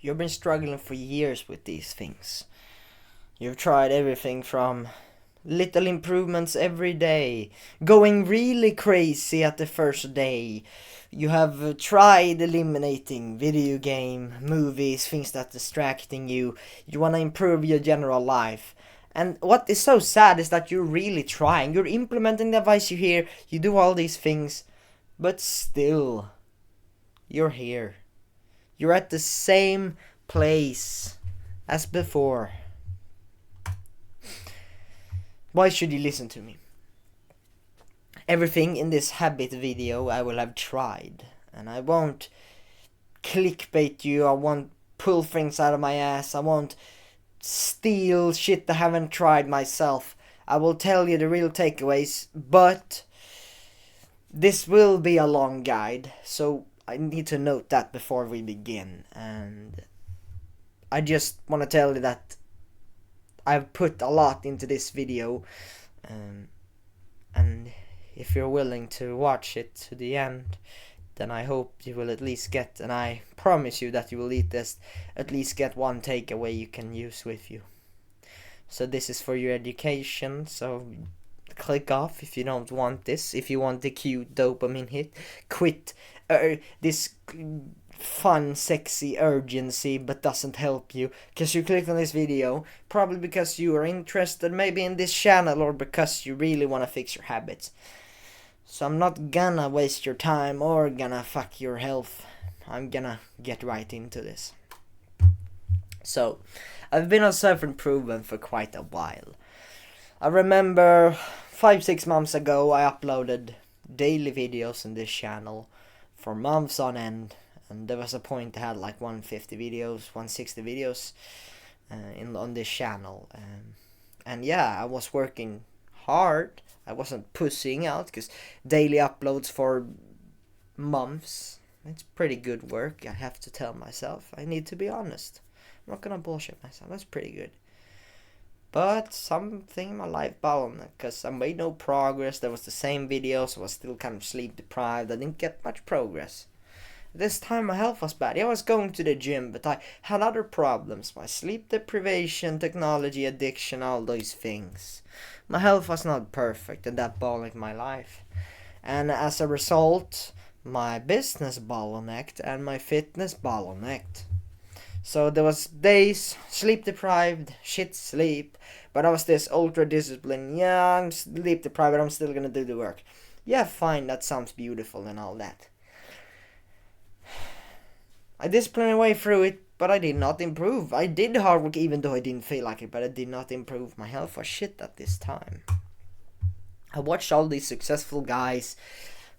You've been struggling for years with these things. You've tried everything from little improvements every day, going really crazy at the first day. You have tried eliminating video game, movies, things that distracting you. You want to improve your general life. And what is so sad is that you're really trying. You're implementing the advice you hear. You do all these things, but still, you're here. You're at the same place as before. Why should you listen to me? Everything in this habit video I will have tried, and I won't clickbait you, I won't pull things out of my ass, I won't steal shit I haven't tried myself. I will tell you the real takeaways, but this will be a long guide, so I need to note that before we begin. And I just want to tell you that I've put a lot into this video, and if you're willing to watch it to the end, then I hope you will at least get, and I promise you that you will at least get one takeaway you can use with you. So this is for your education, so click off if you don't want this. If you want the cute dopamine hit, quit this fun, sexy urgency but doesn't help you, because you clicked on this video probably because you are interested maybe in this channel, or because you really want to fix your habits. So I'm not gonna waste your time or gonna fuck your health. I'm gonna get right into this. So I've been on self-improvement for quite a while. I remember 5-6 months ago I uploaded daily videos in this channel for months on end, and there was a point I had like 150 videos, 160 videos on this channel, and yeah, I was working hard. I wasn't pussying out, because daily uploads for months, it's pretty good work, I have to tell myself. I need to be honest. I'm not gonna bullshit myself, that's pretty good. But something in my life bottlenecked, because I made no progress. There was the same videos, I was still kind of sleep deprived, I didn't get much progress. This time my health was bad. I was going to the gym, but I had other problems. My sleep deprivation, technology addiction, all those things. My health was not perfect, and that bottlenecked my life. And as a result, my business bottlenecked and my fitness bottlenecked. So there was days sleep deprived, shit sleep, but I was this ultra disciplined, yeah, I'm sleep deprived, but I'm still gonna do the work. Yeah, fine, that sounds beautiful and all that. I disciplined my way through it, but I did not improve. I did hard work even though I didn't feel like it, but I did not improve. My health was shit at this time. I watched all these successful guys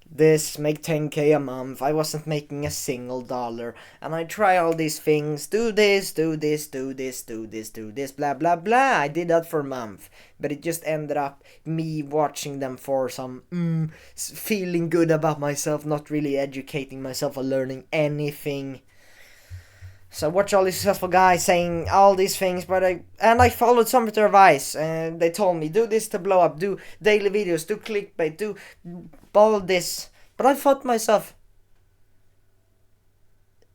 this make 10k a month. I wasn't making a single dollar, and I try all these things, do this, do this, do this, do this, do this, blah blah blah. I did that for a month, but it just ended up me watching them for some feeling good about myself, not really educating myself or learning anything. So I watch all these successful guys saying all these things, but I followed some of their advice, and they told me do this to blow up, do daily videos, do clickbait, do all this. But I thought to myself,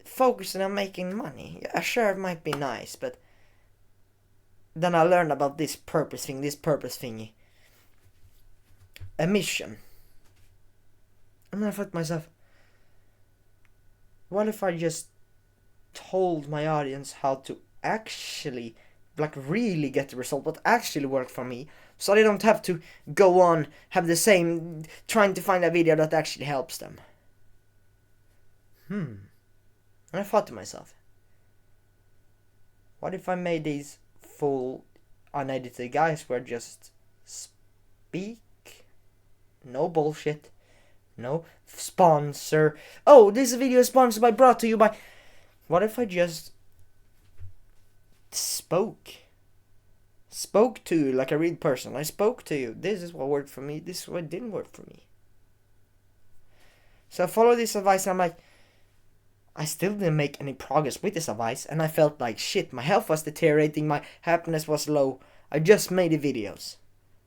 focusing on making money, yeah, sure, it might be nice, but then I learned about this purpose thingy, a mission. And I thought to myself, what if I just told my audience how to actually really get the result, what actually worked for me, so they don't have to go on have the same trying to find a video that actually helps them. And I thought to myself, what if I made these full unedited guys where just speak, no bullshit, no sponsor, oh, this video is sponsored by, brought to you by. What if I just spoke to you like a real person? I spoke to you. This is what worked for me. This is what didn't work for me. So I followed this advice, and I'm like, I still didn't make any progress with this advice, and I felt like shit. My health was deteriorating. My happiness was low. I just made the videos.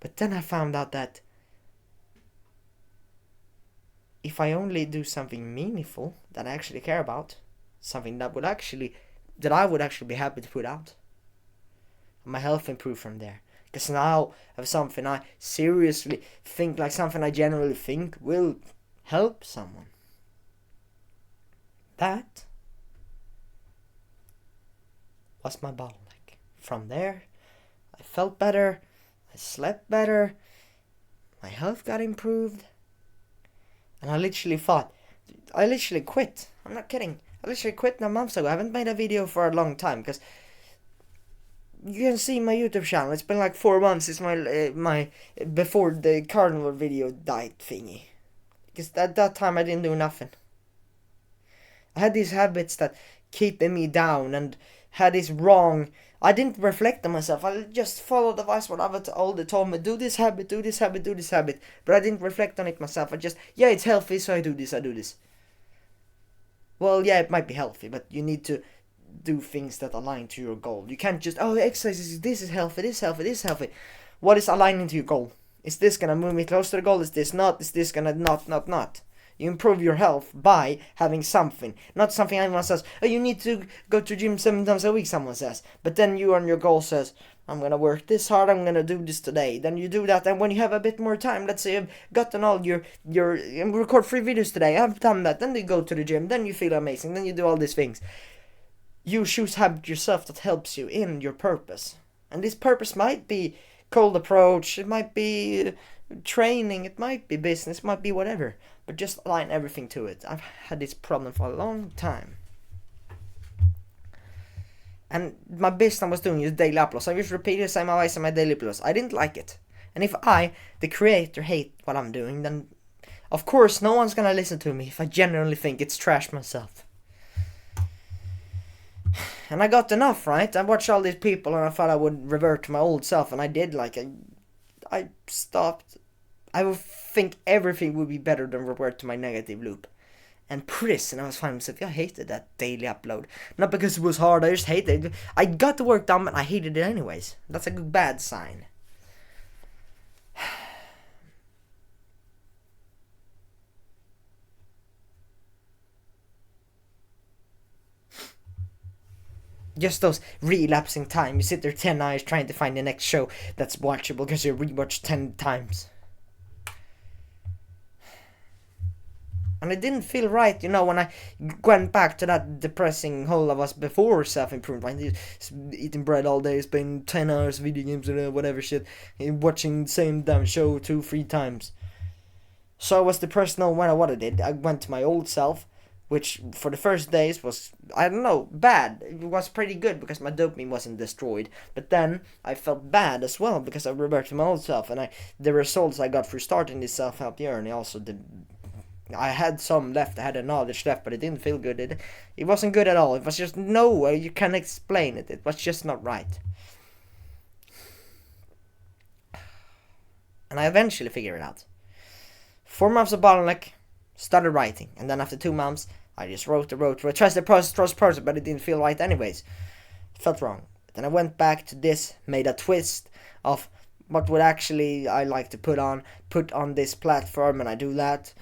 But then I found out that if I only do something meaningful that I actually care about, something that would actually that I would actually be happy to put out. My health improved from there. Because now I have something I seriously think, like something I generally think will help someone. That was my bottleneck. From there, I felt better, I slept better, my health got improved, and I literally quit. I'm not kidding. I literally quit 9 months ago. I haven't made a video for a long time because you can see my YouTube channel. It's been like 4 months since my before the carnival video died thingy. Because at that time I didn't do nothing. I had these habits that keeping me down and had this wrong. I didn't reflect on myself. I just followed the advice what other older told me. Do this habit, do this habit, do this habit. But I didn't reflect on it myself. I just, yeah, it's healthy, so I do this. Well, yeah, it might be healthy, but you need to do things that align to your goal. You can't just, exercise, this is healthy, this is healthy, this is healthy. What is aligning to your goal? Is this gonna move me closer to the goal? Is this not? Is this gonna not? You improve your health by having something. Not something anyone says, oh, you need to go to gym 7 times a week, someone says. But then you on your goal says, I'm gonna work this hard, I'm gonna do this today. Then you do that, and when you have a bit more time, let's say you've gotten all your record 3 videos today, I've done that, then you go to the gym, then you feel amazing, then you do all these things. You choose habit yourself that helps you in your purpose. And this purpose might be cold approach, it might be training, it might be business, it might be whatever. But just align everything to it. I've had this problem for a long time. And my business I was doing is daily uploads. I just repeated the same advice on my daily uploads. I didn't like it. And if I, the creator, hate what I'm doing, then of course no one's gonna listen to me if I genuinely think it's trash myself. And I got enough, right? I watched all these people and I thought I would revert to my old self, and I did. Like I stopped. I would think everything would be better than revert to my negative loop. And prison, I was finding myself, I hated that daily upload. Not because it was hard, I just hated it. I got the work done, but I hated it anyways. That's a good bad sign. Just those relapsing time. You sit there 10 hours trying to find the next show that's watchable because you rewatched 10 times. And it didn't feel right, when I went back to that depressing hole I was before self-improvement. Eating bread all day, spending 10 hours video games or whatever shit, watching the same damn show 2-3 times. So I was depressed no matter what I did. I went to my old self, which for the first days was, I don't know, bad. It was pretty good because my dopamine wasn't destroyed. But then I felt bad as well because I reverted to my old self. And the results I got for starting this self-help journey also did. I had some left, I had a knowledge left, but it didn't feel good. It wasn't good at all. It was just no way you can explain it. It was just not right. And I eventually figured it out. 4 months of bottleneck, started writing, and then after 2 months, I just wrote, trust the process, but it didn't feel right anyways. It felt wrong. Then I went back to this, made a twist of what would actually I like to put on this platform, and I do that.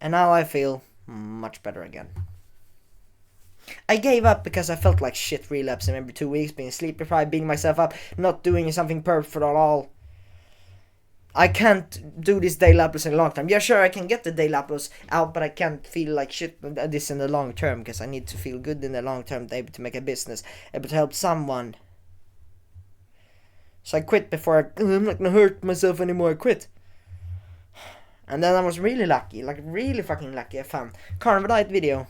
And now I feel much better again. I gave up because I felt like shit, relapsing every 2 weeks, being sleep deprived, beating myself up, not doing something perfect at all. I can't do this daily uploads in a long time. Yeah, sure, I can get the daily uploads out, but I can't feel like shit this in the long term, because I need to feel good in the long term to be able to make a business, able to help someone. So I quit before I'm not gonna hurt myself anymore. I quit. And then I was really lucky, like really fucking lucky. I found carnivore diet video,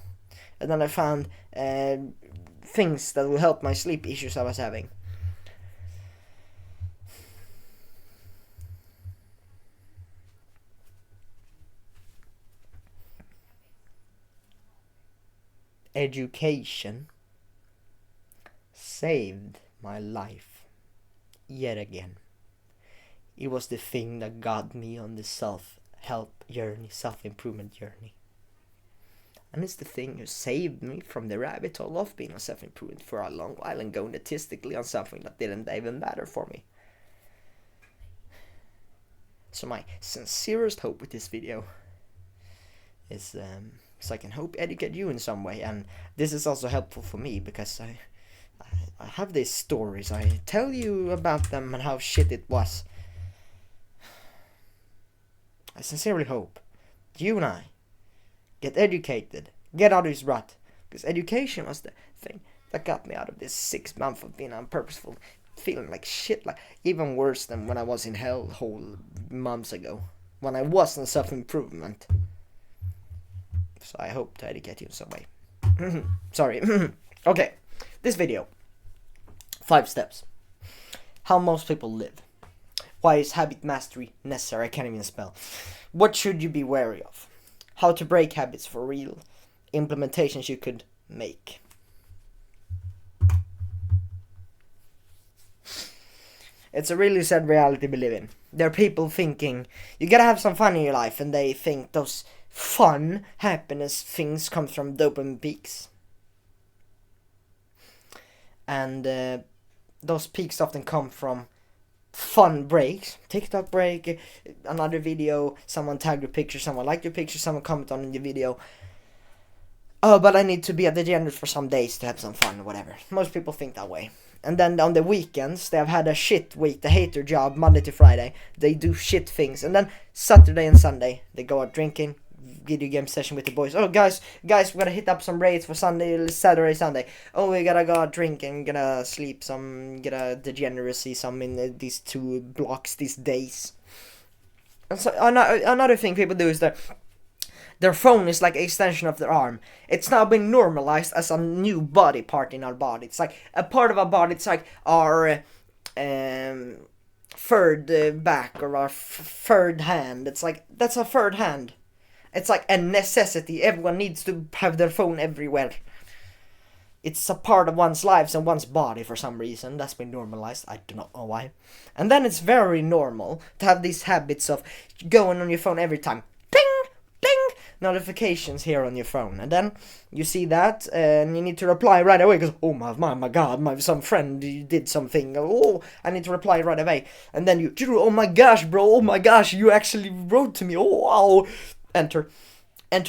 and then I found things that will help my sleep issues I was having. Education saved my life yet again. It was the thing that got me on the self-help journey, self-improvement journey. And it's the thing who saved me from the rabbit hole of being on self-improvement for a long while and going statistically on something that didn't even matter for me. So my sincerest hope with this video is so I can hope educate you in some way, and this is also helpful for me because I have these stories. I tell you about them and how shit it was. I sincerely hope you and I get educated, get out of this rut, because education was the thing that got me out of this 6 months of being unpurposeful, feeling like shit, like even worse than when I was in hellhole months ago, when I was in self-improvement. So I hope to educate you in some way. Sorry. Okay, this video. 5 steps. How most people live. Why is habit mastery necessary? I can't even spell. What should you be wary of? How to break habits for real. Implementations you could make. It's a really sad reality we live in. There are people thinking you gotta have some fun in your life, and they think those fun, happiness things come from dopamine peaks. And those peaks often come from fun breaks. TikTok break, another video, someone tagged your picture, someone liked your picture, someone commented on your video. Oh, but I need to be at the degenerate for some days to have some fun or whatever. Most people think that way. And then on the weekends, they have had a shit week. They hate their job Monday to Friday. They do shit things. And then Saturday and Sunday, they go out drinking, video game session with the boys. Oh, guys, we gotta hit up some raids for Saturday, Sunday. Oh, we gotta go out drinking, gonna sleep some, get a degeneracy some in these 2 blocks these days. And so another thing people do is that their phone is like an extension of their arm. It's now been normalized as a new body part in our body. It's like a part of our body. It's like our third back or our third hand. It's like, that's a third hand. It's like a necessity. Everyone needs to have their phone everywhere. It's a part of one's lives and one's body for some reason. That's been normalized. I do not know why. And then it's very normal to have these habits of going on your phone every time. Ping! Ping! Notifications here on your phone. And then you see that and you need to reply right away. Because, oh my god, some friend did something. Oh, I need to reply right away. And then you, oh my gosh, bro. Oh my gosh, you actually wrote to me. Oh, wow. Enter. And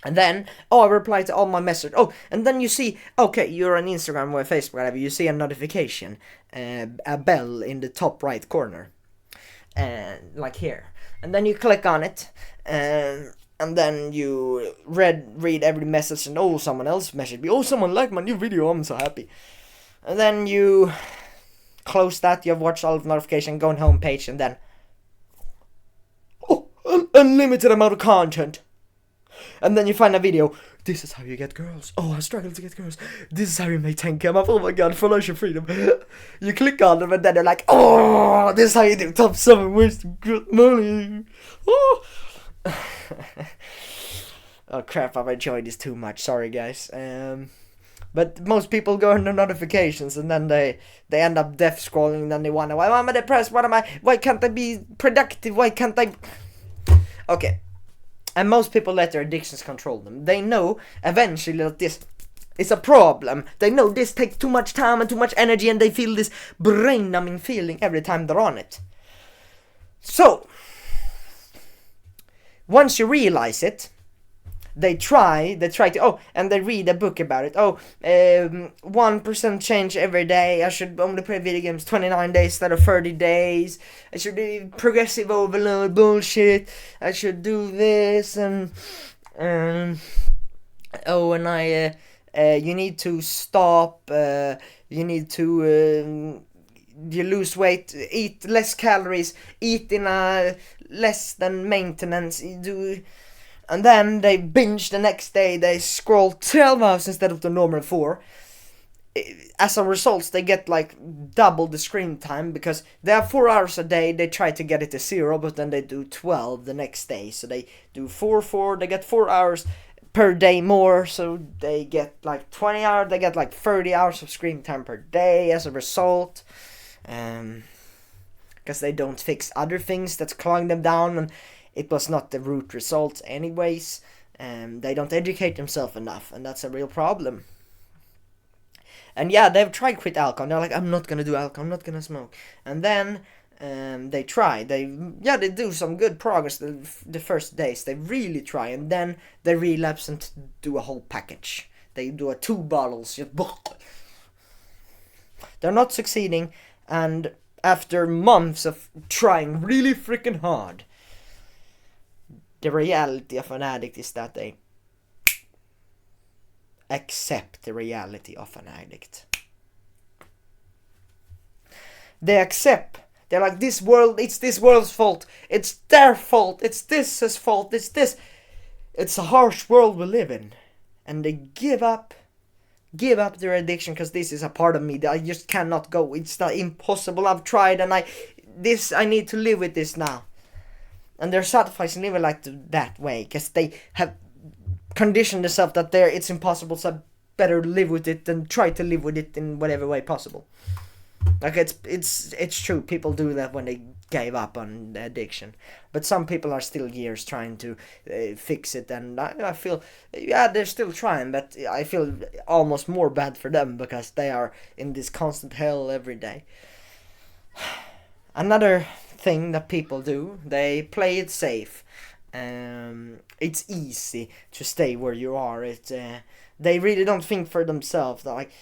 then, I reply to all my messages. Oh, and then you see, okay, you're on Instagram or Facebook, whatever. You see a notification, a bell in the top right corner, like here. And then you click on it, and then you read every message, and oh, someone else messaged me. Oh, someone liked my new video. I'm so happy. And then you close that. You have watched all of the notification, go on home page, and then unlimited amount of content. And then you find a video. This is how you get girls. Oh, I struggle to get girls. This is how you make 10k a month. Oh my god, financial freedom. You click on them and then they're like, oh, this is how you do top 7 ways to get money. Oh, oh crap, I've enjoyed this too much. Sorry guys. But most people go into notifications and then they end up death scrolling, and then they wonder, why am I depressed? Why can't I be productive? Why can't I? Okay. And most people let their addictions control them. They know eventually that this is a problem. They know this takes too much time and too much energy, and they feel this brain-numbing feeling every time they're on it. So, once you realize it, they try to, and they read a book about it. 1% change every day. I should only play video games 29 days instead of 30 days. I should do progressive overload bullshit. I should do this, and you need to stop. You need to you lose weight, eat less calories, eat in a less than maintenance. You do. And then they binge the next day, they scroll 12 hours instead of the normal 4. As a result, they get like double the screen time, because they have 4 hours a day, they try to get it to 0, but then they do 12 the next day. So they do 4, they get 4 hours per day more, so they get like 20 hours, they get like 30 hours of screen time per day as a result. Because they don't fix other things that's clawing them down, and it was not the root result anyways. They don't educate themselves enough, and that's a real problem. And yeah, they've tried quit alcohol. They're like, I'm not gonna do alcohol, I'm not gonna smoke. And then they try. They do some good progress the first days. They really try, and then they relapse and do a whole package. They do 2 bottles. Just they're not succeeding, and after months of trying really freaking hard, the reality of an addict is that they accept the reality of an addict. They accept. They're like, this world, it's this world's fault. It's their fault. It's this's fault. It's this. It's a harsh world we live in. And they give up their addiction because this is a part of me that I just cannot go. It's not impossible. I've tried and I need to live with this now. And they're sacrificing living like that way because they have conditioned themselves that it's impossible, so I better live with it than try to live with it in whatever way possible. Like it's true, people do that when they gave up on the addiction, but some people are still years trying to fix it, and I feel, yeah, they're still trying, but I feel almost more bad for them because they are in this constant hell every day. Another thing that people do, they play it safe. It's easy to stay where you are. They really don't think for themselves. They're like,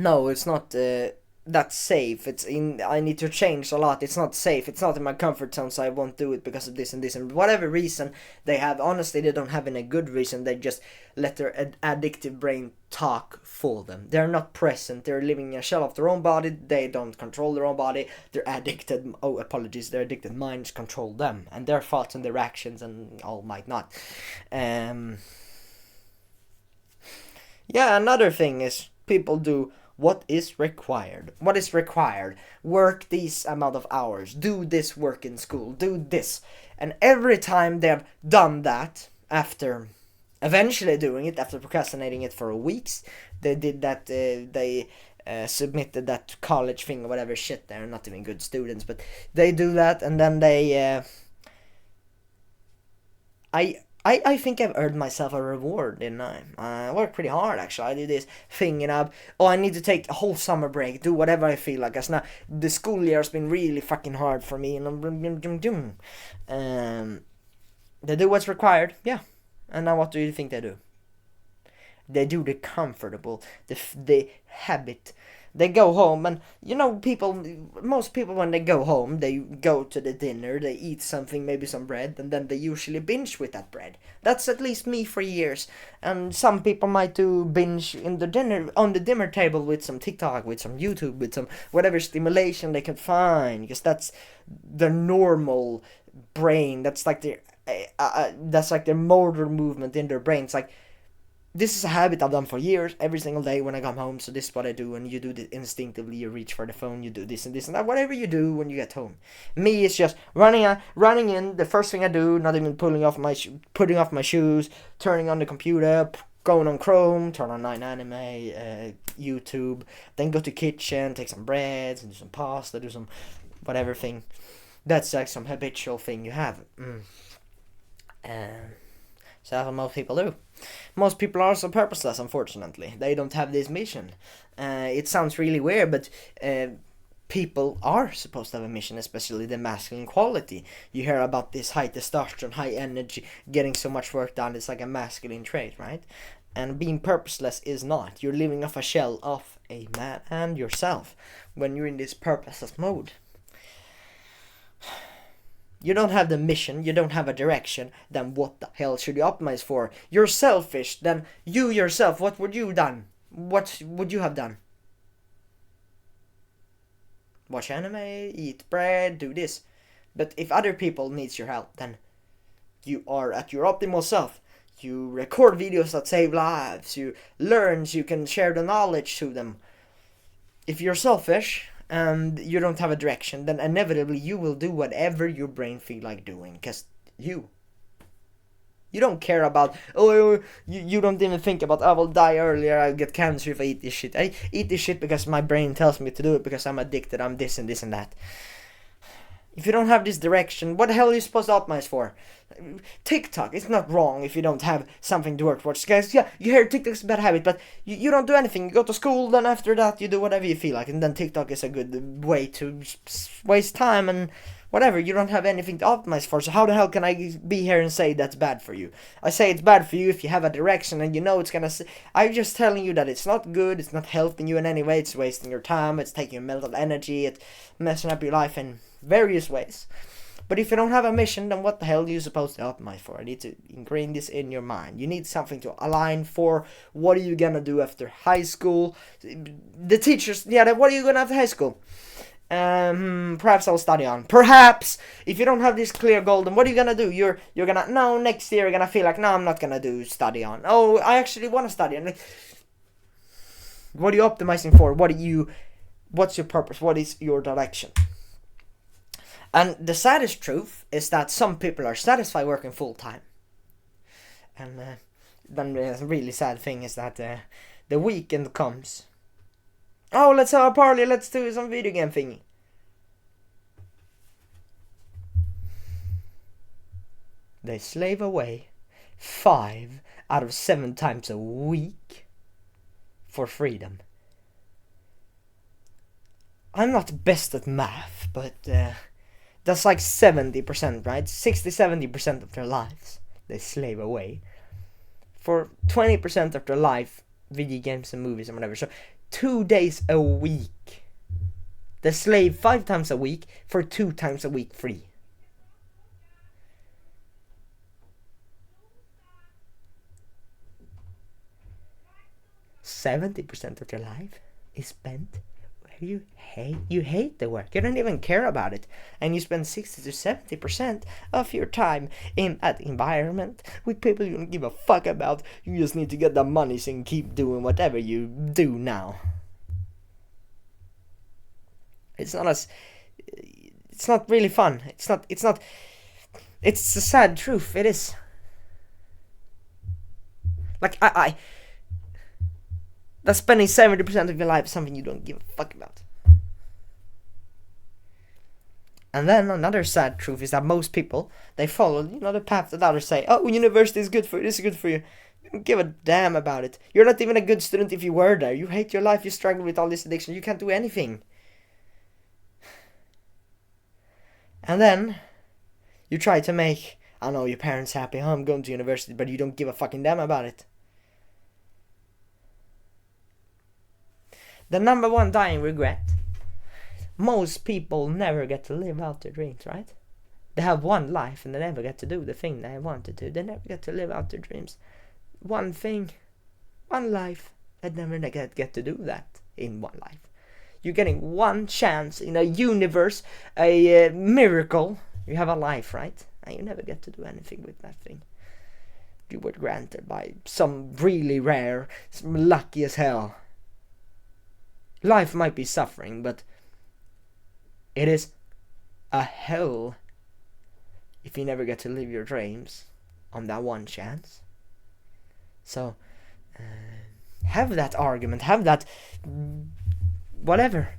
no, it's not that safe. I need to change a lot. It's not safe. It's not in my comfort zone, so I won't do it because of this and this and whatever reason they have. Honestly, they don't have any good reason. They just let their addictive brain talk for them. They're not present. They're living in a shell of their own body. They don't control their own body. Their their addicted minds control them and their thoughts and their actions and all might not. Yeah, another thing is people do what is required. What is required? Work these amount of hours. Do this work in school. Do this. And every time they've done that, after eventually doing it, after procrastinating it for weeks, they did that, they submitted that college thing or whatever shit. They're not even good students, but they do that, and then they... I think I've earned myself a reward, didn't I? I work pretty hard, actually. I do this thing, and I need to take a whole summer break, do whatever I feel like. Cause now the school year has been really fucking hard for me, and they do what's required, yeah. And now what do you think they do? They do the comfortable, the habit. They go home, and most people when they go home, they go to the dinner, they eat something, maybe some bread, and then they usually binge with that bread. That's at least me for years. And some people might do binge on the dinner table with some TikTok, with some YouTube, with some whatever stimulation they can find, because that's the normal brain. That's like their motor movement in their brain. It's like, this is a habit I've done for years, every single day when I come home, so this is what I do, and you do this instinctively, you reach for the phone, you do this and this and that, whatever you do when you get home. Me, it's just running in, the first thing I do, not even putting off my shoes, turning on the computer, going on Chrome, turn on 9anime, YouTube, then go to kitchen, take some breads, and do some pasta, do some whatever thing. That's like some habitual thing you have. So that's what most people do. Most people are also purposeless, unfortunately. They don't have this mission. It sounds really weird, but people are supposed to have a mission, especially the masculine quality. You hear about this high testosterone, high energy, getting so much work done. It's like a masculine trait, right? And being purposeless is not. You're living off a shell of a man and yourself when you're in this purposeless mode. You don't have the mission, you don't have a direction, then what the hell should you optimize for? You're selfish, then you yourself, what would you have done? What would you have done? Watch anime, eat bread, do this. But if other people needs your help, then you are at your optimal self. You record videos that save lives, you learn, so you can share the knowledge to them. If you're selfish and you don't have a direction, then inevitably you will do whatever your brain feel like doing, because you don't care about, you don't even think about, I will die earlier, I'll get cancer if I eat this shit. I eat this shit because my brain tells me to do it, because I'm addicted, I'm this and this and that. If you don't have this direction, what the hell are you supposed to optimize for? TikTok, it's not wrong if you don't have something to work towards. Guys, yeah, you hear TikTok's a bad habit, but you don't do anything. You go to school, then after that you do whatever you feel like, and then TikTok is a good way to waste time and whatever, you don't have anything to optimize for, so how the hell can I be here and say that's bad for you? I say it's bad for you if you have a direction and you know it's gonna... I'm just telling you that it's not good, it's not helping you in any way, it's wasting your time, it's taking your mental energy, it's messing up your life in various ways. But if you don't have a mission, then what the hell are you supposed to optimize for? I need to ingrain this in your mind. You need something to align for. What are you gonna do after high school? The teachers, yeah, what are you gonna after high school? Perhaps I'll study on. Perhaps if you don't have this clear goal, then what are you gonna do? You're gonna, no, next year you're gonna feel like, no, I'm not gonna do study on. Oh, I actually want to study on. What are you optimizing for? What's your purpose? What is your direction? And the saddest truth is that some people are satisfied working full time. And then the really sad thing is that the weekend comes. Oh, let's have a party, let's do some video game thingy. They slave away 5 out of 7 times a week for freedom. I'm not best at math, but that's like 70%, right? 60-70% of their lives they slave away. For 20% of their life, video games and movies and whatever. So 2 days a week. They slave 5 times a week for 2 times a week free. %70 of your life is spent where you hate the work. You don't even care about it, and you spend 60-70% of your time in that environment with people you don't give a fuck about. You just need to get the money so you can keep doing whatever you do now. It's not really fun. It's a sad truth. It is. Like that's spending 70% of your life something you don't give a fuck about. And then another sad truth is that most people, they follow, the path that others say, oh, university is good for you, this is good for you. You don't give a damn about it. You're not even a good student if you were there. You hate your life, you struggle with all this addiction, you can't do anything. And then you try to make, I know, your parents happy, I'm going to university, but you don't give a fucking damn about it. The number one dying regret. Most people never get to live out their dreams, right? They have one life and they never get to do the thing they wanted to. They never get to live out their dreams. One thing, one life, they never get to do that in one life. You're getting one chance in a universe, a miracle. You have a life, right? And you never get to do anything with that thing. You were granted by some really rare, some lucky as hell. Life might be suffering, but it is a hell if you never get to live your dreams on that one chance. So, have that argument, have that whatever.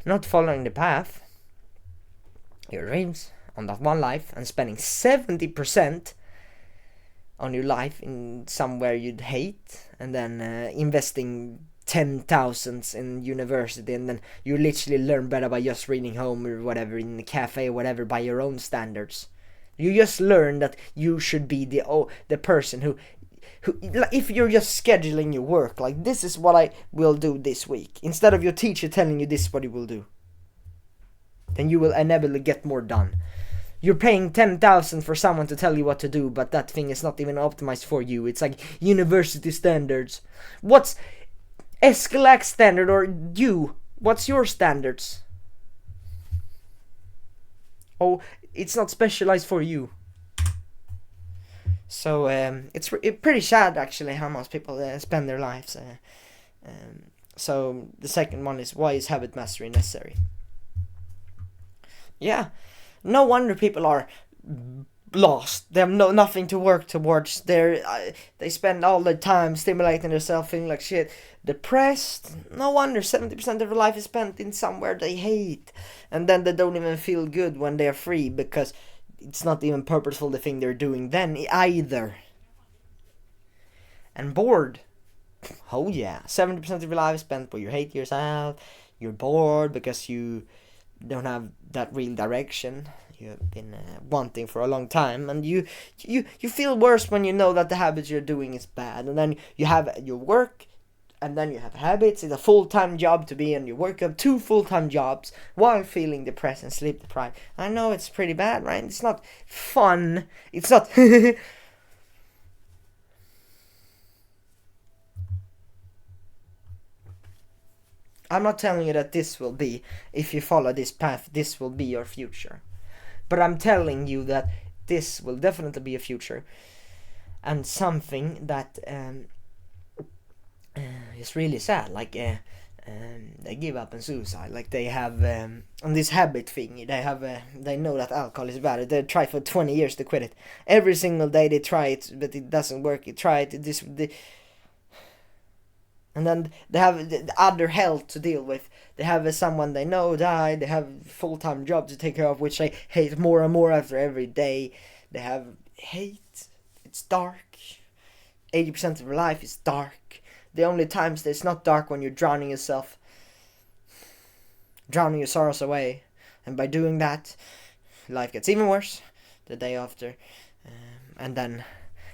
Not following the path, your dreams, on that one life, and spending 70% on your life in somewhere you'd hate, and then investing 10,000s in university, and then you literally learn better by just reading home or whatever in the cafe or whatever by your own standards. You just learn that you should be the person who if you're just scheduling your work, like, this is what I will do this week, instead of your teacher telling you this is what you will do, then you will inevitably get more done. You're paying 10,000 for someone to tell you what to do, but that thing is not even optimized for you. It's like university standards. What's Escalac standard, or you? What's your standards? Oh, it's not specialized for you. So it's pretty sad actually how most people spend their lives. So the second one is, why is habit mastery necessary? Yeah, no wonder people are lost. They have nothing to work towards. They spend all their time stimulating themselves, feeling like shit, depressed. No wonder 70% of their life is spent in somewhere they hate, and then they don't even feel good when they're free because it's not even purposeful, the thing they're doing then either. And bored. Oh yeah, 70% of your life is spent where you hate yourself. You're bored because you don't have that real direction you have been wanting for a long time, and you feel worse when you know that the habits you're doing is bad, and then you have your work, and then you have habits. It's a full-time job to be in. You work up 2 full-time jobs while feeling depressed and sleep deprived. I know it's pretty bad, right? It's not fun. It's not. I'm not telling you that this will be, if you follow this path, this will be your future. But I'm telling you that this will definitely be a future. And something that is really sad. Like, they give up on suicide. Like, they have, on this habit thing, they know that alcohol is bad. They try for 20 years to quit it. Every single day they try it, but it doesn't work. They try it, and then they have the other health to deal with. They have someone they know died. They have full-time job to take care of, which they hate more and more after every day. They have hate. It's dark. 80% of your life is dark. The only times that it's not dark when you're drowning yourself. Drowning your sorrows away. And by doing that, life gets even worse the day after. And then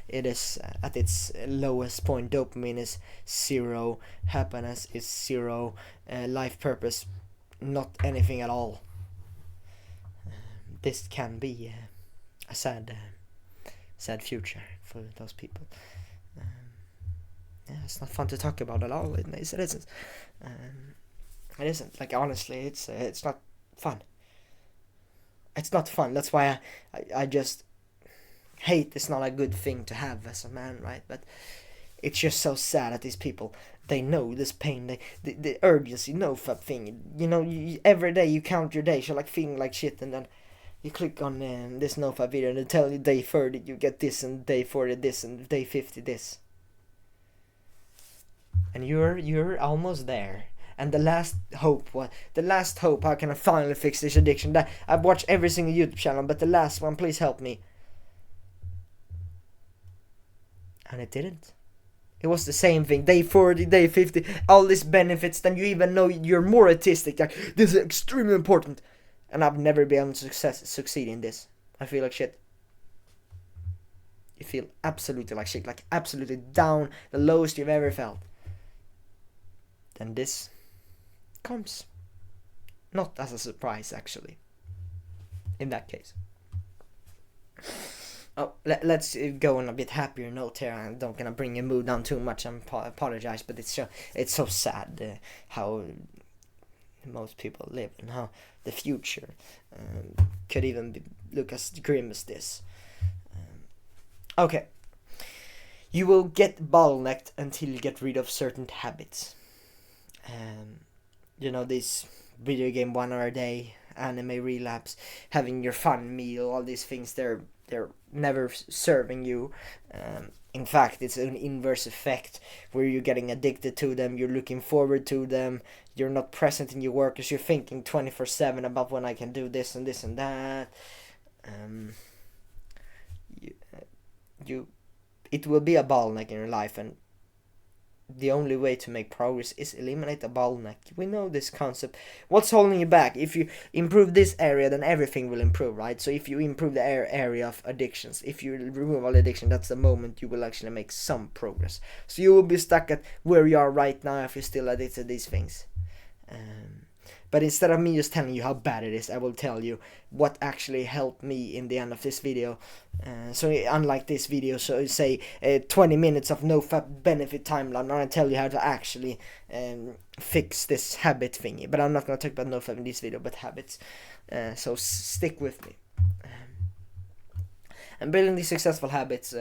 it is at its lowest point. Dopamine is 0, happiness is 0, life purpose not anything at all. This can be a sad future for those people. Yeah, it's not fun to talk about at all. It isn't. It isn't. Like, honestly, it's not fun. It's not fun. That's why I just hate is not a good thing to have as a man, right? But it's just so sad that these people, they know this pain, the urgency, NoFap thing. You know, every day you count your days, you're like feeling like shit, and then you click on this NoFap video and they tell you day 30 you get this, and day 40 this, and day 50 this. And you're almost there. And the last hope, how can I finally fix this addiction? That I've watched every single YouTube channel, but the last one, please help me. And it didn't. It was the same thing. Day 40, day 50, all these benefits. Then you even know you're more autistic. Like, this is extremely important. And I've never been able to succeed in this. I feel like shit. You feel absolutely like shit. Like, absolutely down, the lowest you've ever felt. Then this comes. Not as a surprise, actually. In that case. Oh, let's go on a bit happier note here. I don't gonna bring your mood down too much. I apologize, but it's so sad how most people live and how the future could even look as grim as this. Okay, you will get bottlenecked until you get rid of certain habits. You know, this video game 1 hour a day, anime relapse, having your fun meal, all these things, they're never serving you. In fact, it's an inverse effect where you're getting addicted to them, you're looking forward to them, you're not present in your work because you're thinking 24/7 about when I can do this and this and that. It will be a bottleneck in your life, and the only way to make progress is eliminate a bottleneck. We know this concept. What's holding you back? If you improve this area, then everything will improve, right? So if you improve the area of addictions, if you remove all addiction, that's the moment you will actually make some progress. So you will be stuck at where you are right now if you're still addicted to these things. But instead of me just telling you how bad it is, I will tell you what actually helped me in the end of this video. So unlike this video, so say 20 minutes of NoFap benefit timeline, I'm going to tell you how to actually fix this habit thingy. But I'm not going to talk about NoFap in this video, but habits. So stick with me. And building these successful habits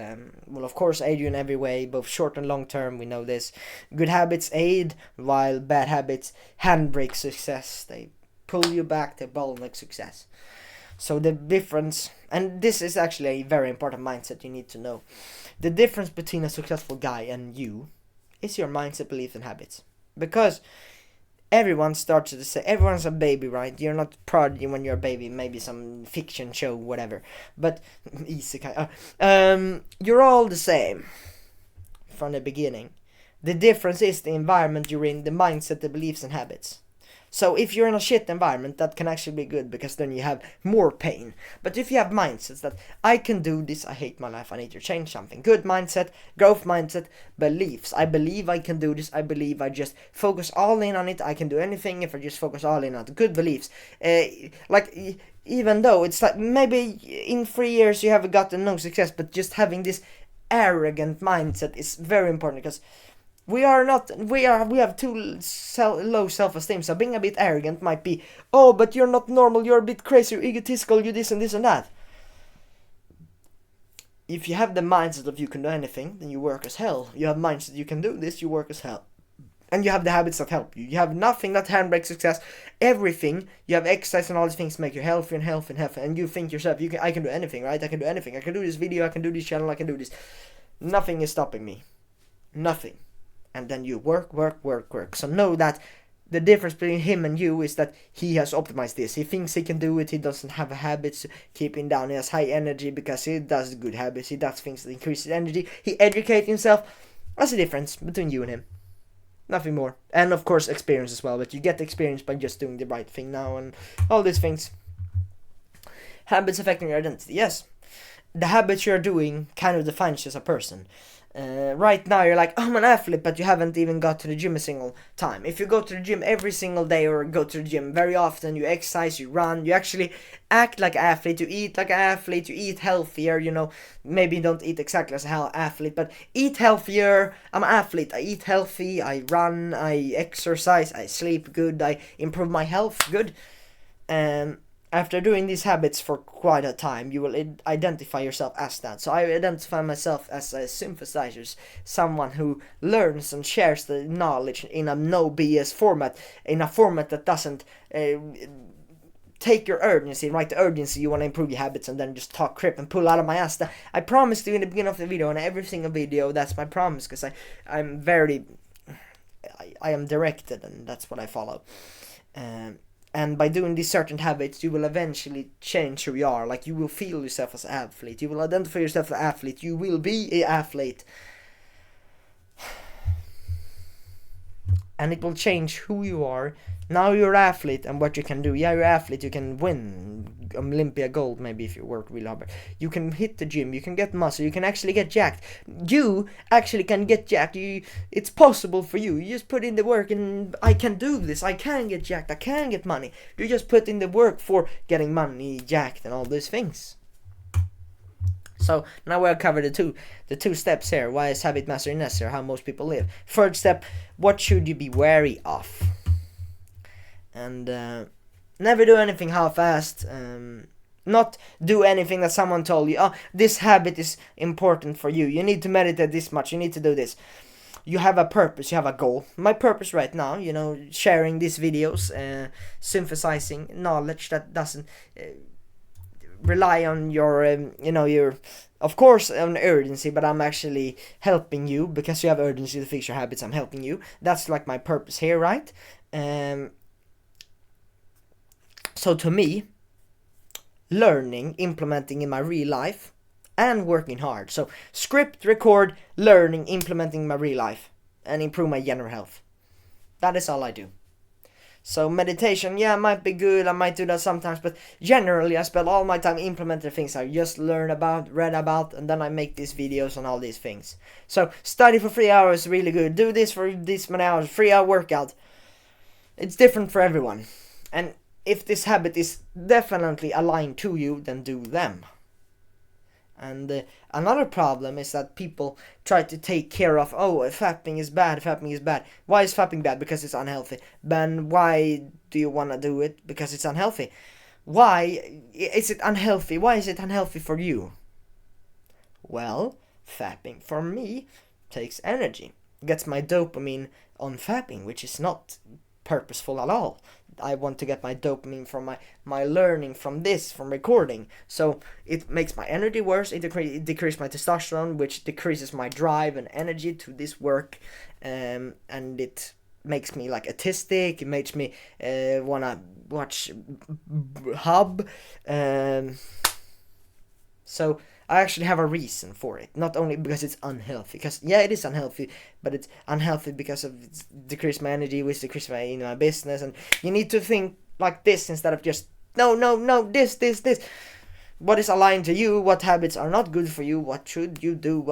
will of course aid you in every way, both short and long term. We know this. Good habits aid, while bad habits handbrake success. They pull you back, they bottleneck success. So the difference, and this is actually a very important mindset you need to know. The difference between a successful guy and you is your mindset, beliefs, and habits. Because everyone starts to say, everyone's a baby, right? You're not prodigy when you're a baby, maybe some fiction show, whatever. But you're all the same from the beginning. The difference is the environment you're in, the mindset, the beliefs and habits. So if you're in a shit environment, that can actually be good, because then you have more pain. But if you have mindsets that I can do this, I hate my life, I need to change something. Good mindset, growth mindset, beliefs. I believe I can do this. I believe I just focus all in on it. I can do anything if I just focus all in on it. Good beliefs. Even though it's like maybe in 3 years you have gotten no success, but just having this arrogant mindset is very important, because we have too low self-esteem. So being a bit arrogant might be, oh, but you're not normal, you're a bit crazy, you're egotistical, you this and this and that. If you have the mindset of you can do anything, then you work as hell. You have mindset you can do this, you work as hell. And you have the habits that help you. You have nothing that handbrakes success. Everything. You have exercise and all these things make you healthy and healthy and healthy. And you think yourself, I can do anything, right? I can do anything. I can do this video, I can do this channel, I can do this. Nothing is stopping me. Nothing. And then you work. So know that the difference between him and you is that he has optimized this. He thinks he can do it. He doesn't have habits keeping down. He has high energy because he does good habits. He does things that increase his energy. He educates himself. That's the difference between you and him. Nothing more. And of course experience as well. But you get experience by just doing the right thing now and all these things. Habits affecting your identity. Yes. The habits you're doing kind of defines you as a person. Right now you're like, oh, I'm an athlete, but you haven't even got to the gym a single time. If you go to the gym every single day, or go to the gym very often, you exercise, you run, you actually act like an athlete, you eat like an athlete, you eat healthier, maybe you don't eat exactly as an athlete, but eat healthier. I'm an athlete, I eat healthy, I run, I exercise, I sleep good, I improve my health good. After doing these habits for quite a time, you will identify yourself as that. So I identify myself as a synthesizer, someone who learns and shares the knowledge in a no BS format, in a format that doesn't take your urgency, right? The urgency, you want to improve your habits, and then just talk crap and pull out of my ass. I promised you in the beginning of the video, and every single video, that's my promise, because I am directed, and that's what I follow. And by doing these certain habits, you will eventually change who you are. Like, you will feel yourself as an athlete. You will identify yourself as an athlete. You will be an athlete. And it will change who you are. Now you're an athlete and what you can do. Yeah, you're an athlete. You can win Olympia gold, maybe, if you work really hard. You can hit the gym. You can get muscle. You can actually get jacked. You actually can get jacked. It's possible for you. You just put in the work, and I can do this. I can get jacked. I can get money. You just put in the work for getting money, jacked, and all these things. So now we'll cover the two steps here. Why is habit mastery necessary? How most people live. Third step: what should you be wary of? And never do anything half-assed. Not do anything that someone told you. Oh, this habit is important for you. You need to meditate this much. You need to do this. You have a purpose. You have a goal. My purpose right now, sharing these videos, synthesizing knowledge that doesn't rely on your of course on urgency, but I'm actually helping you because you have urgency to fix your habits. I'm helping you. That's like my purpose here, right? So to me, learning, implementing in my real life, and working hard. So script, record, learning, implementing in my real life, and improve my general health. That is all I do. So meditation, yeah, might be good, I might do that sometimes, but generally I spend all my time implementing things I just learn about, read about, and then I make these videos on all these things. So study for 3 hours, really good. Do this for this many hours, 3-hour workout. It's different for everyone. And if this habit is definitely aligned to you, then do them. And another problem is that people try to take care of, fapping is bad. Why is fapping bad? Because it's unhealthy. Then why do you want to do it? Because it's unhealthy. Why is it unhealthy? Why is it unhealthy for you? Well, fapping for me takes energy. Gets my dopamine on fapping, which is not purposeful at all. I want to get my dopamine from my learning from recording. So it makes my energy worse. It decreases my testosterone, which decreases my drive and energy to this work. And it makes me like autistic. It makes me wanna watch Hub. So I actually have a reason for it. Not only because it's unhealthy, because yeah, it is unhealthy, but it's unhealthy because of it's decreased my energy, which decreased my business. And you need to think like this instead of just no, this. What is aligned to you, what habits are not good for you, what should you do,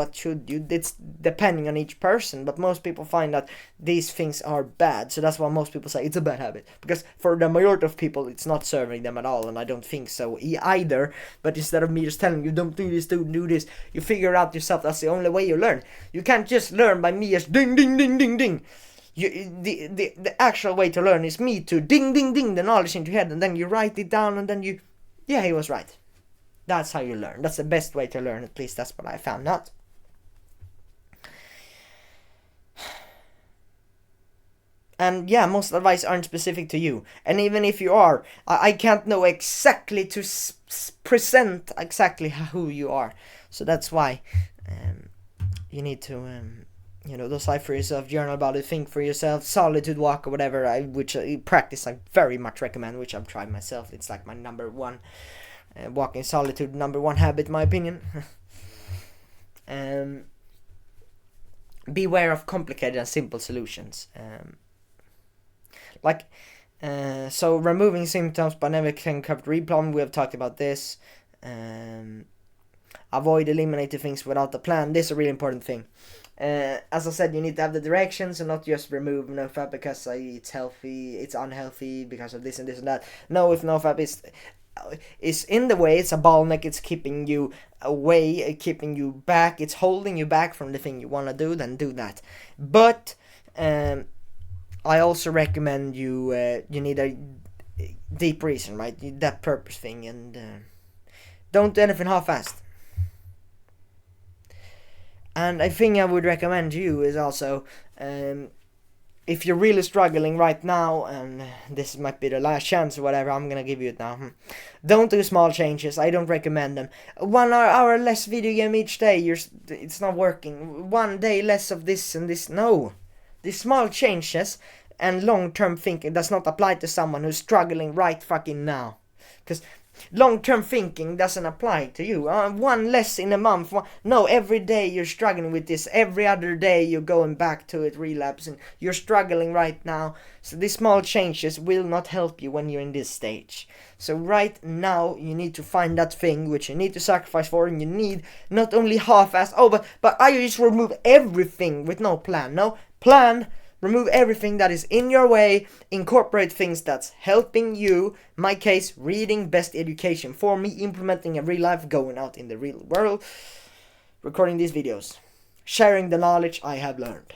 it's depending on each person. But most people find that these things are bad, so that's why most people say it's a bad habit, because for the majority of people it's not serving them at all. And I don't think so either. But instead of me just telling you don't do this, don't do this, you figure it out yourself. That's the only way you learn. You can't just learn by me just ding ding ding ding ding. The actual way to learn is me to ding ding ding the knowledge into your head, and then you write it down, and then he was right. That's how you learn. That's the best way to learn, at least that's what I found out. And yeah, most advice aren't specific to you. And even if you are, I can't know exactly to present exactly who you are. So that's why you need to, decipher yourself, journal about it, think for yourself, solitude walk or whatever, which practice I very much recommend, which I've tried myself. It's like my number one. Walking solitude, number one habit, in my opinion. Beware of complicated and simple solutions. So removing symptoms but never can cover the problem. We have talked about this. Avoid eliminating things without a plan. This is a really important thing. As I said, you need to have the directions and not just remove NoFap because it's healthy, it's unhealthy because of this and this and that. No, if NoFap is in the way, it's a bottleneck, it's keeping you away, keeping you back, it's holding you back from the thing you want to do, then do that. But I also recommend you need a deep reason, right? That purpose thing, and don't do anything half-assed. And a thing I would recommend you is also if you're really struggling right now, and this might be the last chance or whatever, I'm gonna give you it now. Don't do small changes. I don't recommend them. 1 hour less video game each day. It's not working. 1 day less of this and this. No, these small changes and long-term thinking does not apply to someone who's struggling right fucking now. Because long-term thinking doesn't apply to you. One less in a month. No, every day you're struggling with this. Every other day you're going back to it, relapsing. You're struggling right now. So these small changes will not help you when you're in this stage. So right now you need to find that thing which you need to sacrifice for, and you need not only half-assed. But I just remove everything with no plan. No plan. Remove everything that is in your way, incorporate things that's helping you. My case, reading, best education for me, implementing in real life, going out in the real world, recording these videos, sharing the knowledge I have learned.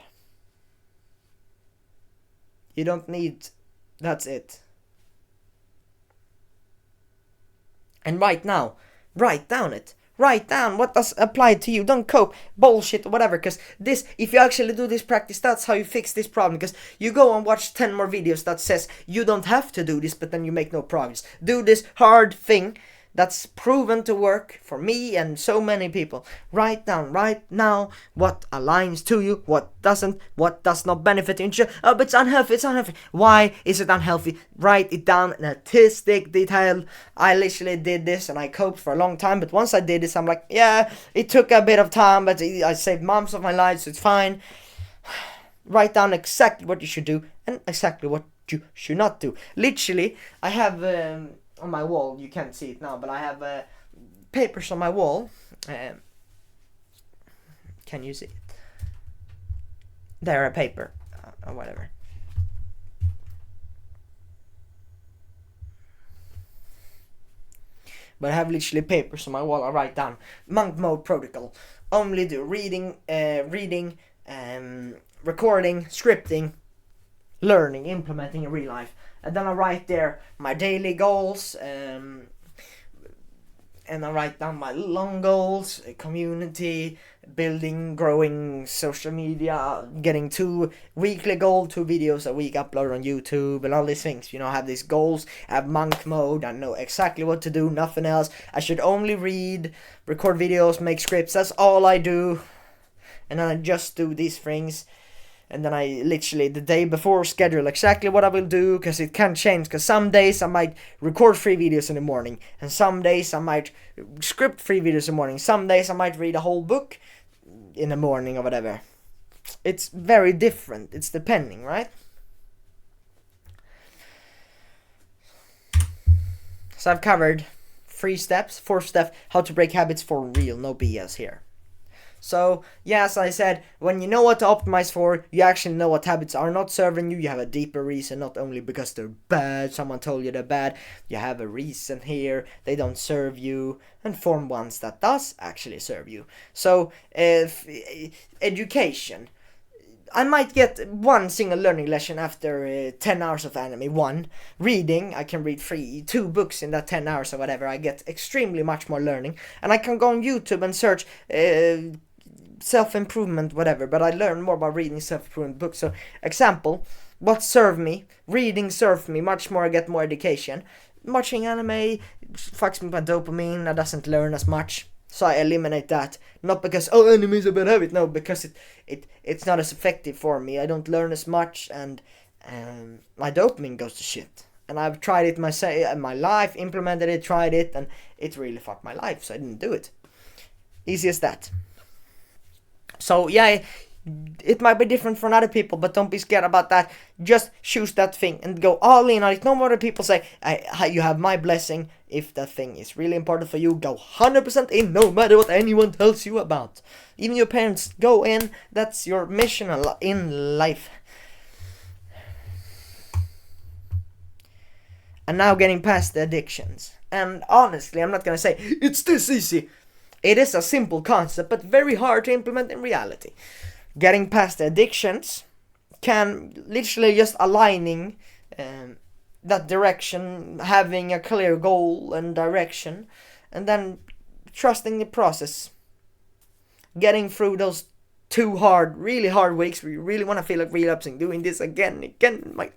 You don't need, that's it. And right now, write down it. Write down what does apply to you. Don't cope bullshit or whatever, because this, if you actually do this practice, that's how you fix this problem. Because you go and watch 10 more videos that says you don't have to do this, but then you make no progress. Do this hard thing that's proven to work for me and so many people. Write down right now what aligns to you, what doesn't, what does not benefit you. But it's unhealthy. Why is it unhealthy? Write it down in artistic detail. I literally did this and I coped for a long time, but once I did this, I'm like, yeah, it took a bit of time, but I saved months of my life, so it's fine. Write down exactly what you should do and exactly what you should not do. Literally, I have on my wall, you can't see it now, but I have papers on my wall. Can you see it? There, a paper or whatever. But I have literally papers on my wall. I write down monk mode protocol. Only do reading, recording, scripting, learning, implementing in real life. And then I write there my daily goals, and I write down my long goals, community, building, growing social media, getting 2 weekly goals, 2 videos a week uploaded on YouTube, and all these things. I have these goals, I have monk mode, I know exactly what to do, nothing else. I should only read, record videos, make scripts, that's all I do. And then I just do these things. and then I literally the day before schedule exactly what I will do, because it can change, because some days I might record 3 videos in the morning, and some days I might script 3 videos in the morning, some days I might read a whole book in the morning or whatever. It's very different, it's depending, right? So I've covered 3 steps, 4th step, how to break habits for real, no BS here. So, yeah, as I said, when you know what to optimize for, you actually know what habits are not serving you. You have a deeper reason, not only because they're bad, someone told you they're bad. You have a reason here, they don't serve you, and form ones that does actually serve you. So, education. I might get one single learning lesson after 10 hours of anime. 1. Reading, I can read 2 books in that 10 hours or whatever. I get extremely much more learning. And I can go on YouTube and search self-improvement, whatever. But I learn more about reading self-improvement books. So, example, what served me? Reading served me much more, I get more education. Watching anime fucks me with dopamine, I doesn't learn as much. So I eliminate that. Not because, anime is a bad habit. No, because it's not as effective for me. I don't learn as much, and my dopamine goes to shit. And I've tried it in my life, implemented it, tried it, and it really fucked my life, so I didn't do it. Easy as that. So yeah, it might be different for other people, but don't be scared about that. Just choose that thing and go all in on it. No matter people say, you have my blessing. If that thing is really important for you, go 100% in, no matter what anyone tells you about. Even your parents, go in. That's your mission in life. And now getting past the addictions. And honestly, I'm not gonna say, it's this easy. It is a simple concept, but very hard to implement in reality. Getting past the addictions can literally just aligning that direction, having a clear goal and direction, and then trusting the process. Getting through those 2 really hard weeks where you really want to feel like relapsing, doing this again, my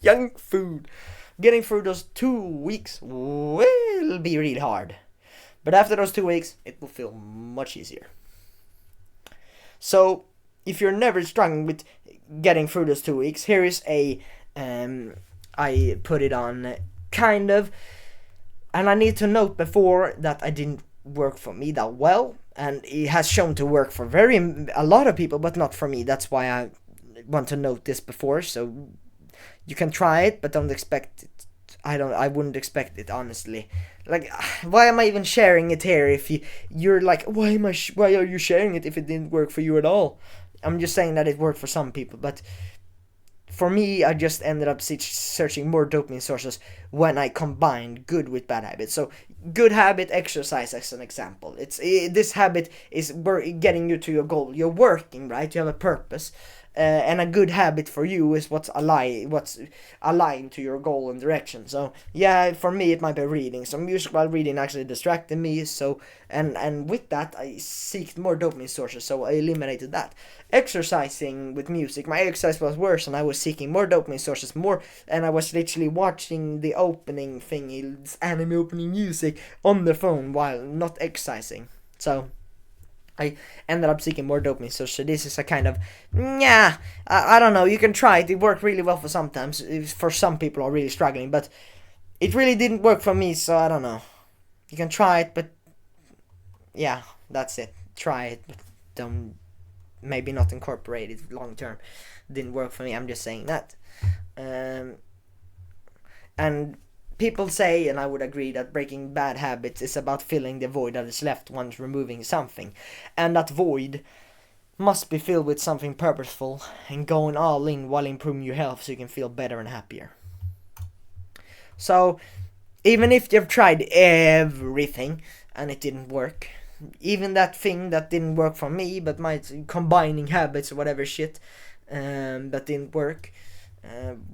young food. Getting through those 2 weeks will be really hard. But after those 2 weeks, it will feel much easier. So, if you're never struggling with getting through those 2 weeks, here is I put it on kind of, and I need to note before that I didn't work for me that well, and it has shown to work for a lot of people, but not for me. That's why I want to note this before, so you can try it, but don't expect it. I wouldn't expect it, honestly. Like, why am I even sharing it here if you're like, why are you sharing it if it didn't work for you at all? I'm just saying that it worked for some people, but for me, I just ended up searching more dopamine sources when I combined good with bad habits. So, good habit, exercise as an example. This habit is getting you to your goal. You're working, right? You have a purpose. And a good habit for you is what's aligned to your goal and direction. So yeah, for me it might be reading. So music while reading actually distracted me. So and with that I seeked more dopamine sources. So I eliminated that. Exercising with music, my exercise was worse, and I was seeking more dopamine sources, and I was literally watching the opening thing, anime opening music on the phone while not exercising. So I ended up seeking more dopamine. So this is a kind of, I don't know, you can try it. It worked really well for sometimes. For some people are really struggling, but it really didn't work for me, so I don't know. You can try it, but yeah, that's it. Try it, but don't, maybe not incorporate it long term. Didn't work for me, I'm just saying that. And people say, and I would agree, that breaking bad habits is about filling the void that is left once removing something. And that void must be filled with something purposeful and going all in while improving your health so you can feel better and happier. So, even if you've tried everything and it didn't work, even that thing that didn't work for me, but combining habits or whatever shit, that didn't work,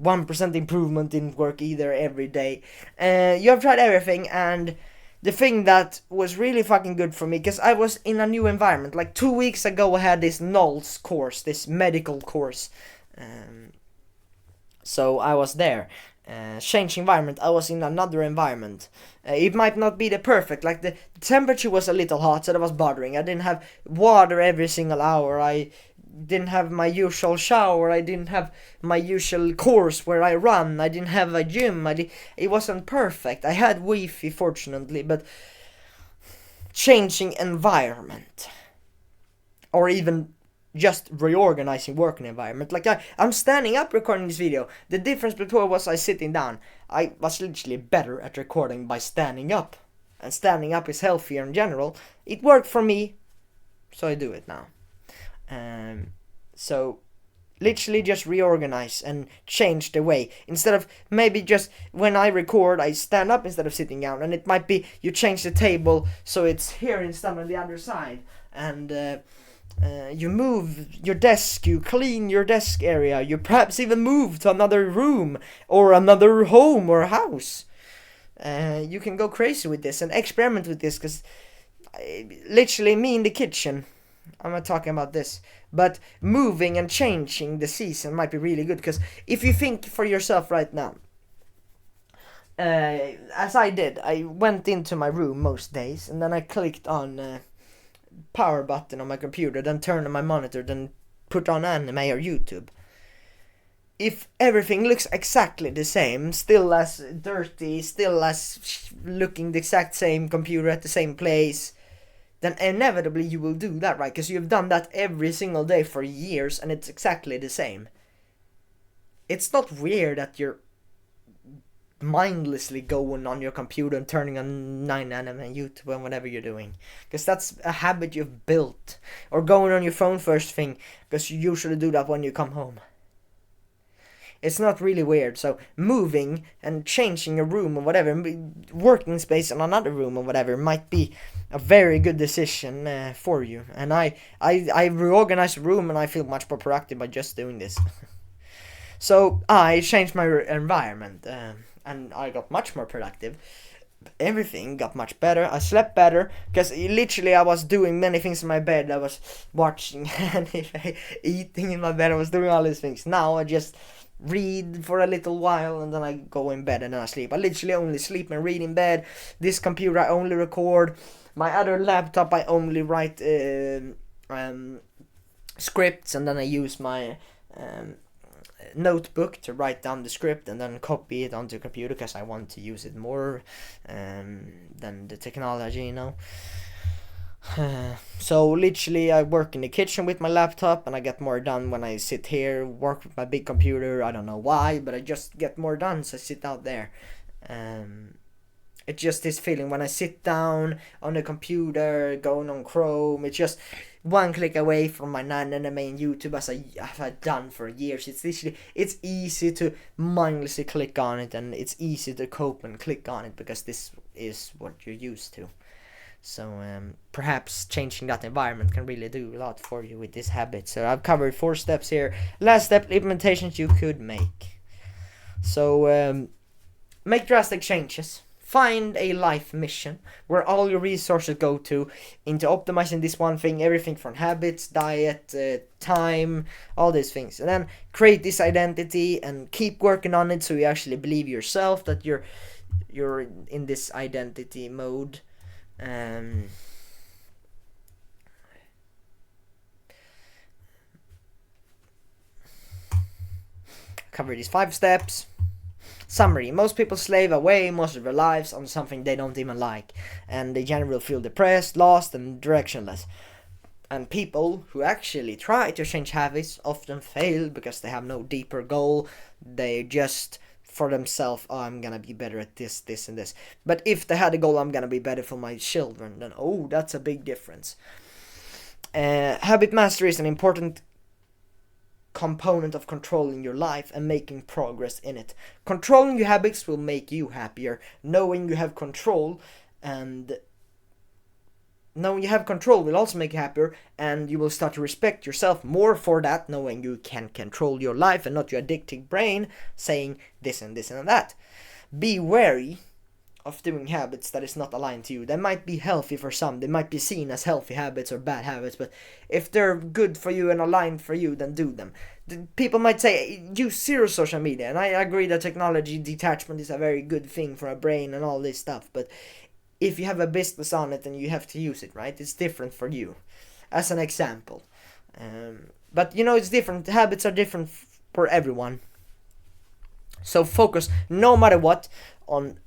1% improvement didn't work either every day. You have tried everything, and the thing that was really fucking good for me, because I was in a new environment. Like 2 weeks ago I had this NOLS course, this medical course. So I was there. Change environment, I was in another environment. It might not be the perfect, like the temperature was a little hot, so that was bothering. I didn't have water every single hour. I didn't have my usual shower, I didn't have my usual course where I run, I didn't have a gym, it wasn't perfect. I had Wi-Fi fortunately, but changing environment, or even just reorganizing working environment. Like I'm standing up recording this video. The difference between was I sitting down. I was literally better at recording by standing up. And standing up is healthier in general. It worked for me, so I do it now. So literally just reorganize and change the way. Instead of maybe just when I record, I stand up instead of sitting down. And it might be you change the table so it's here instead on the other side. And you move your desk, you clean your desk area, you perhaps even move to another room or another home or house. You can go crazy with this and experiment with this, because literally me in the kitchen, I'm not talking about this, but moving and changing the season might be really good. Because if you think for yourself right now, as I did, I went into my room most days and then I clicked on power button on my computer, then turned on my monitor, then put on anime or YouTube. If everything looks exactly the same, still as dirty, still as looking the exact same computer at the same place, then inevitably you will do that, right? Because you've done that every single day for years and it's exactly the same. It's not weird that you're mindlessly going on your computer and turning on 9anime and YouTube and whatever you're doing, because that's a habit you've built. Or going on your phone first thing, because you usually do that when you come home. It's not really weird. So moving and changing a room or whatever, working space in another room or whatever, might be a very good decision for you. And I reorganized the room and I feel much more productive by just doing this. So I changed my environment and I got much more productive. Everything got much better. I slept better because literally I was doing many things in my bed. I was watching anime, eating in my bed. I was doing all these things. Now I just read for a little while and then I go in bed and then I sleep. I literally only sleep and read in bed. This computer I only record. My other laptop I only write scripts, and then I use my notebook to write down the script and then copy it onto the computer because I want to use it more than the technology, you know. So literally I work in the kitchen with my laptop and I get more done when I sit here, work with my big computer. I don't know why, but I just get more done, so I sit out there. It's just this feeling when I sit down on the computer, going on Chrome, it's just one click away from my 9anime and YouTube, as I've done for years. It's literally, it's easy to mindlessly click on it, and it's easy to cope and click on it because this is what you're used to. So perhaps changing that environment can really do a lot for you with this habit. So I've covered 4 steps here. Last step, implementations you could make. So make drastic changes. Find a life mission where all your resources go to into optimizing this one thing, everything from habits, diet, time, all these things. And then create this identity and keep working on it so you actually believe yourself that you're in this identity mode. Cover these 5 steps. Summary: most people slave away most of their lives on something they don't even like, and they generally feel depressed, lost, and directionless. And people who actually try to change habits often fail because they have no deeper goal. They just for themselves, oh, I'm gonna be better at this, this, and this. But if they had a goal, I'm gonna be better for my children, then oh, that's a big difference. Habit mastery is an important component of controlling your life and making progress in it. Controlling your habits will make you happier. Knowing you have control will also make you happier, and you will start to respect yourself more for that, knowing you can control your life and not your addictive brain saying this and this and that. Be wary of doing habits that is not aligned to you. They might be healthy for some, they might be seen as healthy habits or bad habits, but if they're good for you and aligned for you, then do them. People might say use zero social media, and I agree that technology detachment is a very good thing for a brain and all this stuff, but if you have a business on it, then you have to use it, right? It's different for you. As an example, But you know, it's different. Habits are different for everyone. So focus, no matter what, on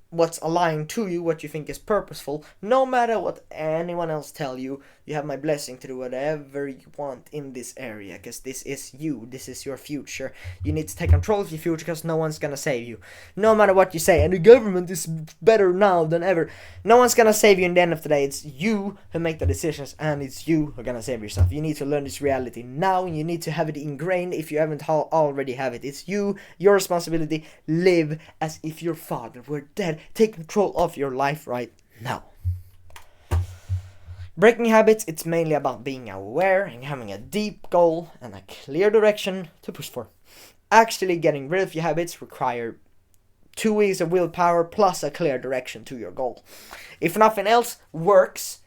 what's aligned to you, what you think is purposeful. No matter what anyone else tell you, you have my blessing to do whatever you want in this area, because this is you, this is your future. You need to take control of your future, because no one's gonna save you, no matter what you say. And the government is better now than ever. No one's gonna save you. In the end of the day, it's you who make the decisions, and it's you who are gonna save yourself. You need to learn this reality now. You need to have it ingrained if you haven't already have it. It's you, your responsibility. Live as if your father were dead. Take control of your life right now. Breaking habits, it's mainly about being aware and having a deep goal and a clear direction to push for. Actually getting rid of your habits require 2 weeks of willpower plus a clear direction to your goal. If nothing else works,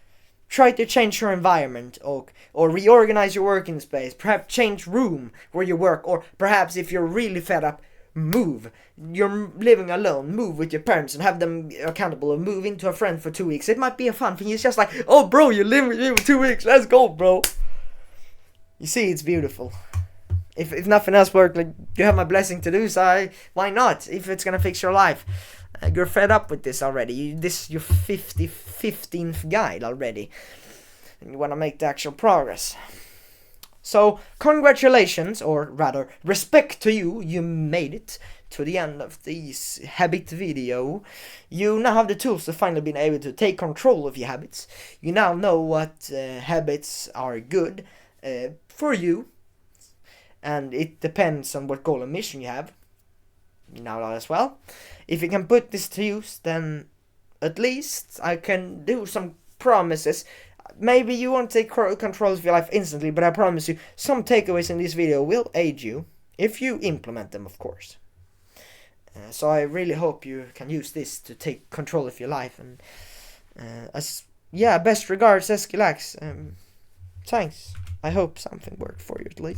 try to change your environment or reorganize your working space. Perhaps change room where you work, or perhaps if you're really fed up, move. You're living alone, move with your parents and have them accountable, or move into a friend for 2 weeks. It might be a fun thing. It's just like, oh bro, you live with me for 2 weeks, let's go bro. You see, it's beautiful. If nothing else works, like, you have my blessing to do so. Why not? If it's gonna fix your life. You're fed up with this already. This is your 15th guide already, and you want to make the actual progress. So congratulations, or rather respect to you. You made it to the end of this habit video. You now have the tools to finally be able to take control of your habits. You now know what habits are good for you, and it depends on what goal and mission you have. You know that as well. If you can put this to use, then at least I can do some promises. Maybe you won't take control of your life instantly, but I promise you, some takeaways in this video will aid you, if you implement them, of course. So I really hope you can use this to take control of your life. And best regards, Eskilax. Thanks. I hope something worked for you at least.